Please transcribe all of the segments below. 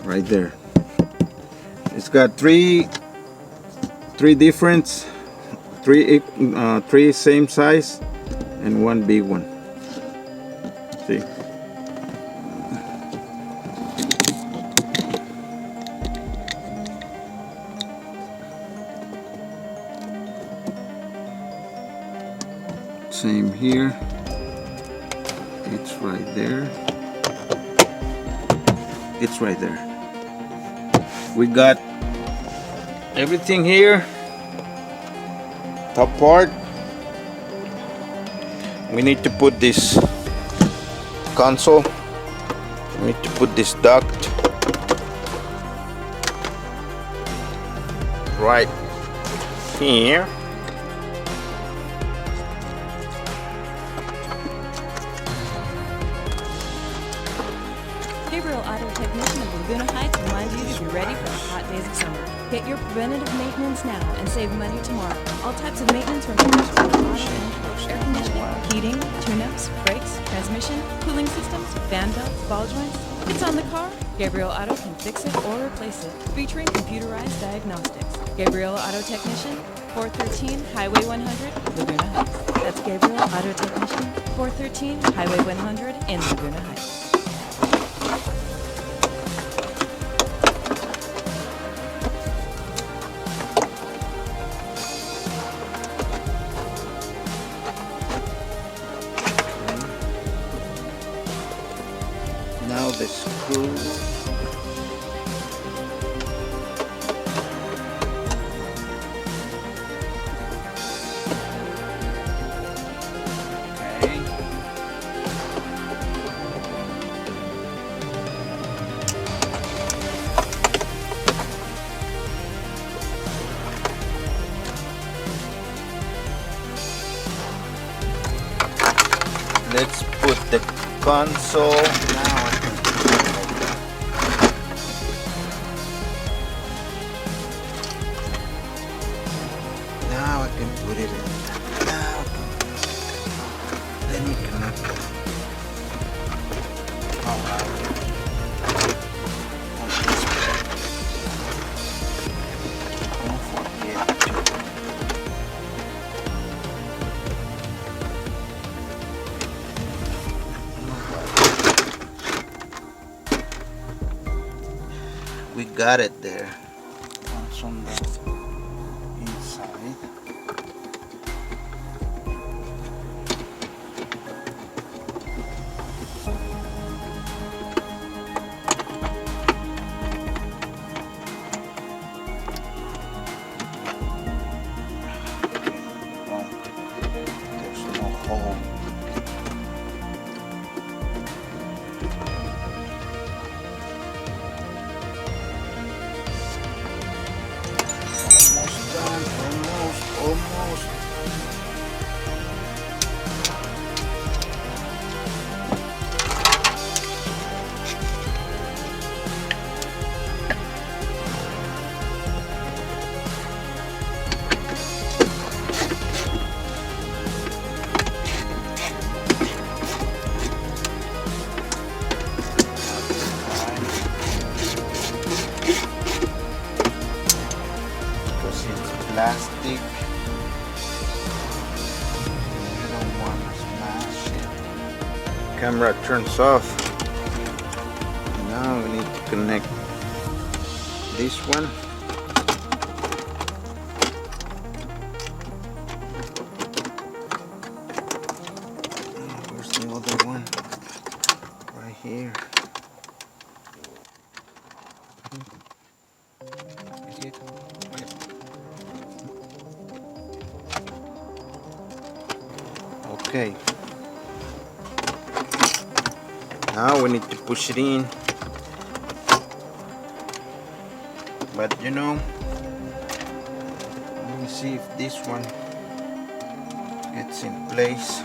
right there. It's got three different, three same size and one big one. See? Same here. It's right there. It's right there. We got everything here. Top part. We need to put this console. We need to put this duct right here. Gabriel Auto Technician of Laguna Heights reminds you to be ready for the hot days of summer. Get your preventative maintenance now and save money tomorrow. All types of maintenance from auto and air conditioning, heating, tune-ups, brakes, transmission, cooling systems, fan belts, ball joints. If it's on the car, Gabriel Auto can fix it or replace it, featuring computerized diagnostics. Gabriel Auto Technician, 413 Highway 100, Laguna Heights. That's Gabriel Auto Technician, 413 Highway 100 in Laguna Heights. Now the screw. Okay. Let's put the console. Now I can put it like that. Now I can put it in. Now I can put it in. Let me connect it. Alright. Don't forget to we got it there. It's on the inside. Oh, there's no hole. Almost. Because it's plastic. Camera turns off. Now we need to connect this one. Where's the other one? Right here. Is it? Okay. Now we need to push it in, but you know, let me see if this one gets in place.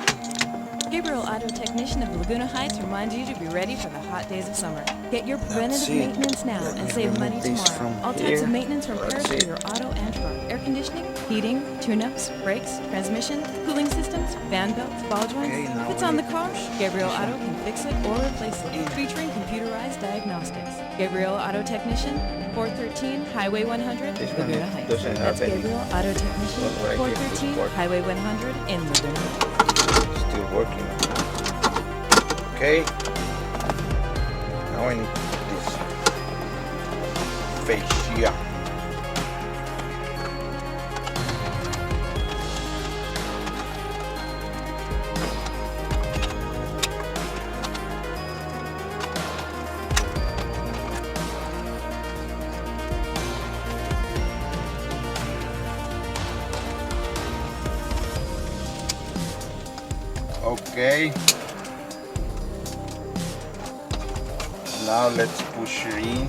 Gabriel Auto Technician of Laguna Heights reminds you to be ready for the hot days of summer. Get your preventative maintenance now and save money tomorrow. All types of maintenance repairs for your auto and truck. Air conditioning, heating, tune-ups, brakes, transmission, cooling systems, fan belts, ball joints. If it's on the car, Gabriel Auto can fix it or replace it, featuring computerized diagnostics. Gabriel Auto Technician, 413 Highway 100, Laguna Heights. That's Gabriel Auto Technician, 413 Highway 100 in Laguna Heights. Still working. Okay. Now I need this fascia. Okay. Now let's push it in.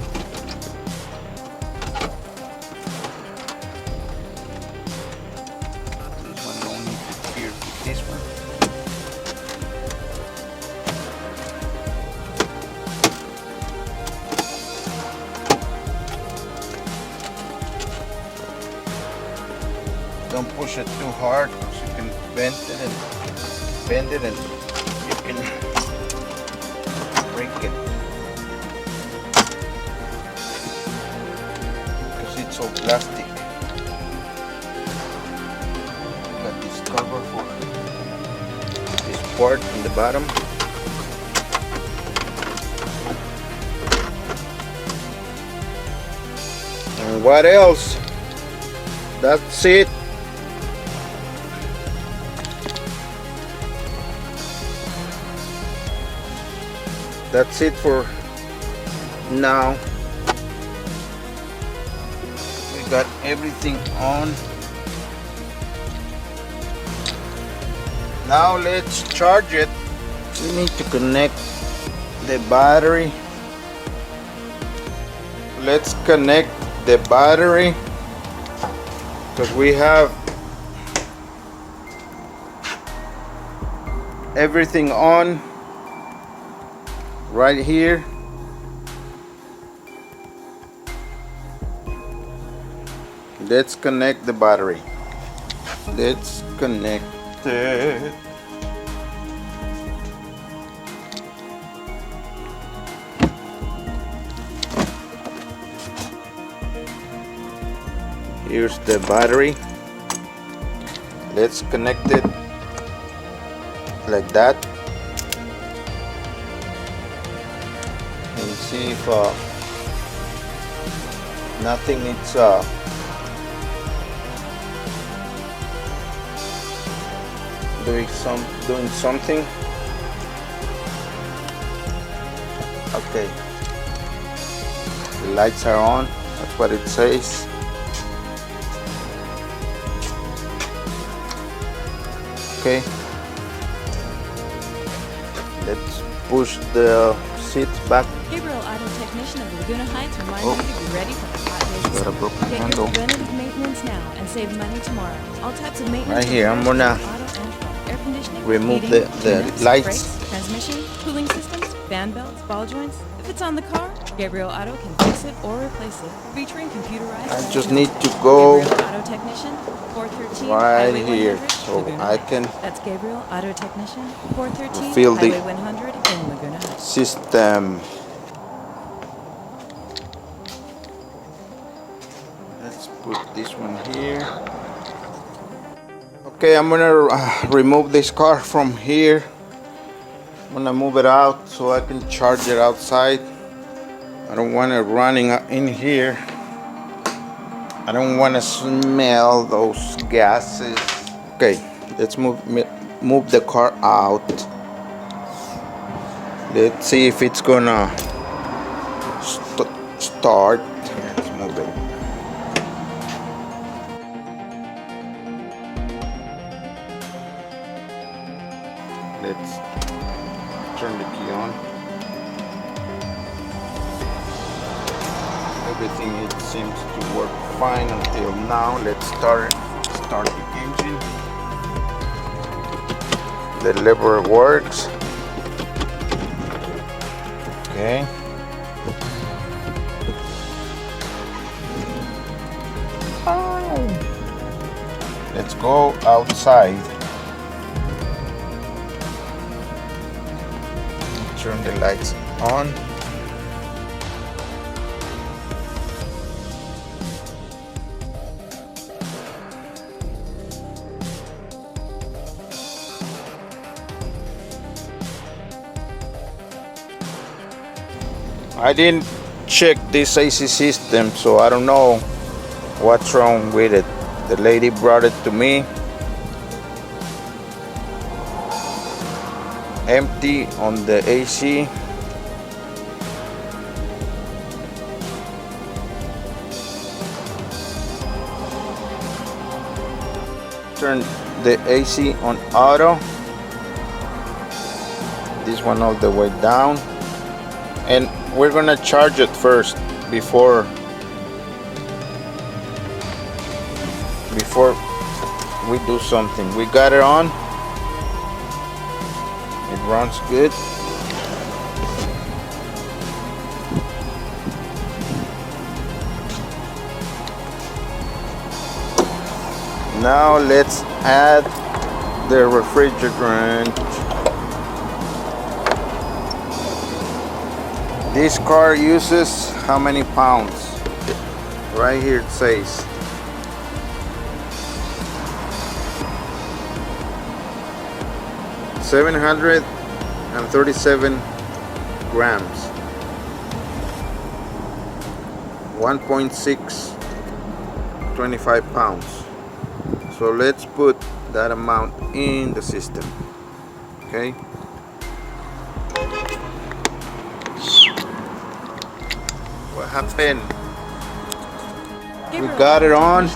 This one don't need to tear with this one. Don't push it too hard so you can bend it and you can break it because it's all plastic. Got this cover for this part in the bottom. And what else? That's it. That's it for now. We got everything on. Now let's charge it. We need to connect the battery. Let's connect the battery because we have everything on right here. Let's connect the battery. Let's connect it. Here's the battery. Let's connect it like that. And see if nothing is doing something. Okay, the lights are on. That's what it says. Okay, let's push the seats back. Gabriel Auto Technician of Laguna Heights reminds you to be ready for the hot days of Got a summer. broken Get handle. your preventative maintenance now and save money tomorrow. All types of maintenance Right here, I'm repairs for gonna your auto and truck. Air conditioning, remove heating, the tune-ups, lights. brakes, transmission, cooling systems, fan belts, ball joints. If it's on the car, Gabriel Auto can fix it or replace it, featuring computerized. I just need to go Gabriel Auto Technician, 413 right Highway here 100, so Laguna I Heights. can That's Gabriel Auto Technician, 413 feel the Highway 100 in Laguna Heights. system. Let's put this one here. Okay, I'm gonna remove this car from here. I'm gonna move it out so I can charge it outside. I don't want it running in here. I don't want to smell those gases. Okay, let's move the car out. Let's see if it's gonna start. Let's move it. Let's turn the key on. Everything it seems to work fine until now. Let's start the engine. The lever works. Okay. Let's go outside. Turn the lights on. I didn't check this AC system, so I don't know what's wrong with it. The lady brought it to me empty on the AC. Turn the AC on auto. This one all the way down, and we're gonna charge it first before we do something. We got it on. It runs good. Now let's add the refrigerant. This car uses how many pounds? Right here it says 737 grams, 1.625 pounds. So let's put that amount in the system. Okay. What happened? We got it on.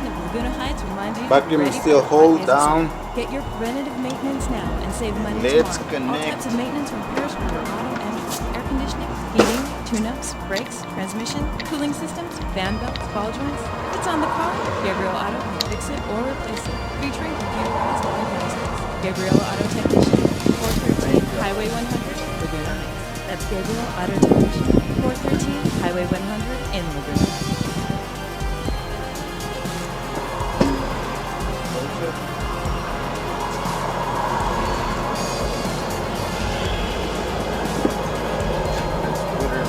Vacuum is still hold down. Get your preventative maintenance now and save money Let's tomorrow. All connect. types of maintenance repairs for your auto and air conditioning, heating, tune-ups, brakes, transmission, cooling systems, fan belts, ball joints. If it's on the car, Gabriel Auto can fix it or replace it. Featuring computerized diagnostics. Gabriel Auto Technician, 413 Highway 100, Laguna Heights. That's Gabriel Auto Technician, 413 Highway 100 in Laguna Heights.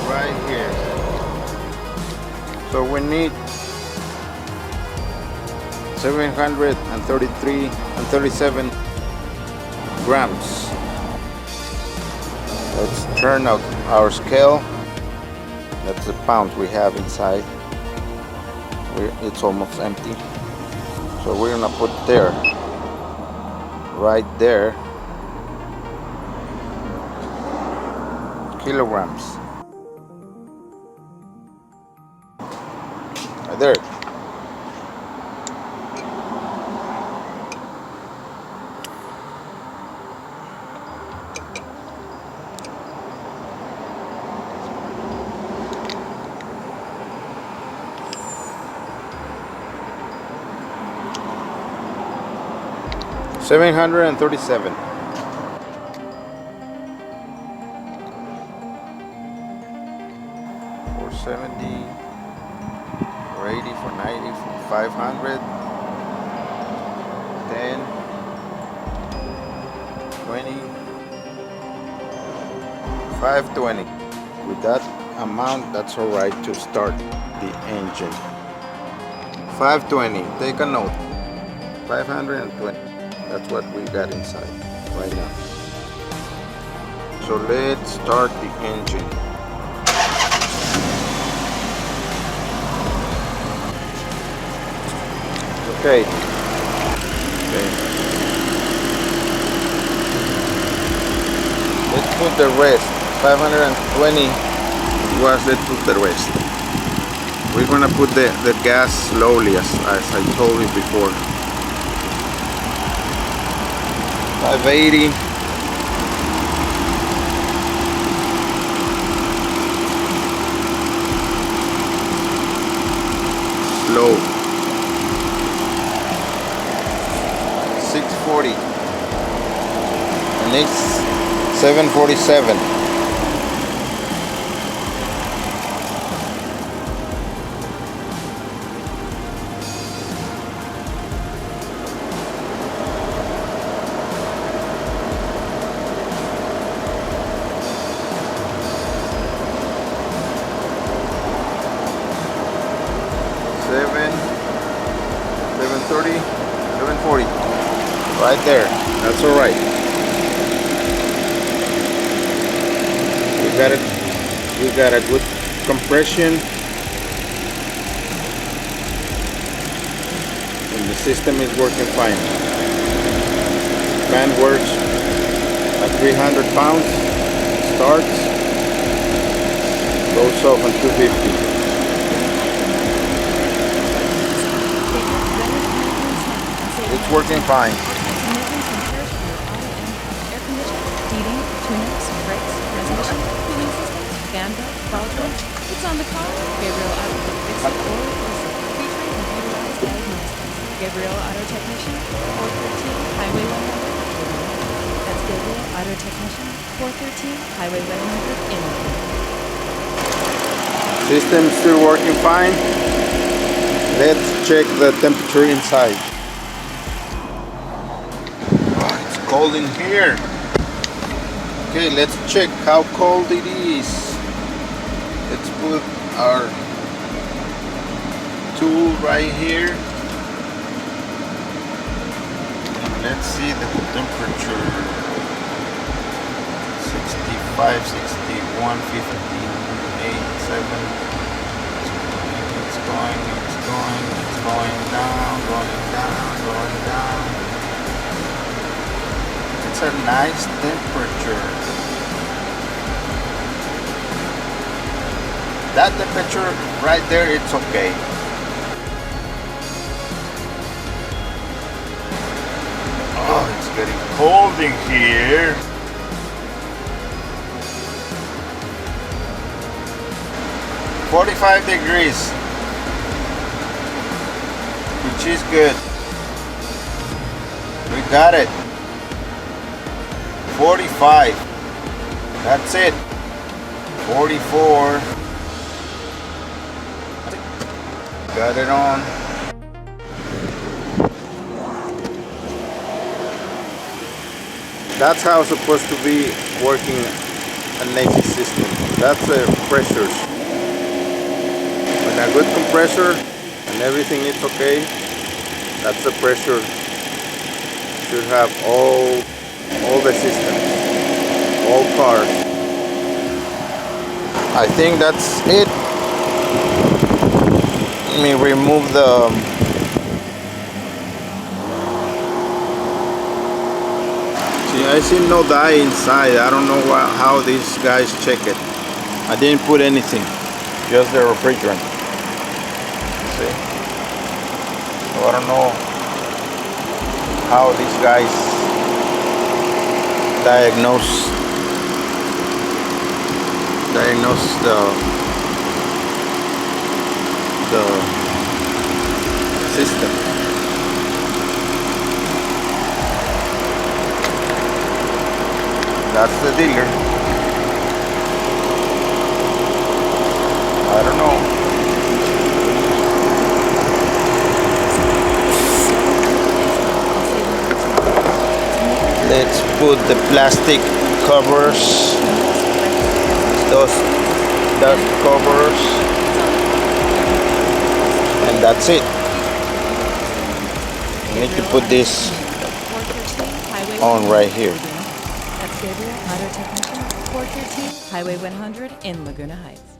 Right here. So we need 733 and 37 grams. Let's turn out our scale. That's the pounds we have inside. It's almost empty. So we're gonna put there, right there, kilograms. Right there. $737. 470, 480, 490, 500, 10, 20, 520. With that amount, that's all right to start the engine. 520. Take a note. 520. That's what we got inside right now. So let's start the engine. Okay. Let's put the rest. 520 was, let's put the rest. We're gonna put the gas slowly as I told you before. 580. Slow. 640. and it's 747. Seven, 730, 740. Right there. That's all right. We got a good compression, and the system is working fine. Fan works at 300 pounds. Starts, goes off on 250. It's working fine. Heating, tune-ups, brakes, transmission, cooling systems, fan belt, ball joints. It's on the car. Gabriel AutoTech fix it or replace it. Featuring computerized diagnostics. Gabriel Auto Technician, 413 Highway 100. That's Gabriel Auto Technician, 413 Highway 100 in System still working fine. Let's check the temperature inside. It's cold in here. Okay, let's check how cold it is. Let's put our tool right here. And let's see the temperature. 65, 61, 58, 7. It's going down, going down, going down. It's a nice temperature. That temperature right there, it's okay. Oh, it's getting cold in here. $45 degrees, which is good. We got it. 45. That's it. 44. Got it on. That's how it's supposed to be working an AC system. That's the pressures. When a good compressor and everything is okay, that's the pressure. Should have all the systems, all cars. I think that's it. Let me remove the I see no dye inside. I don't know how these guys check it. I didn't put anything, just the refrigerant. See? So I don't know how these guys diagnose the system. That's the dealer. I don't know. Let's put the plastic covers, those dust covers, and that's it. I need to put this on right here. That's Gabriel Auto Technician, 413 Highway 100 in Laguna Heights.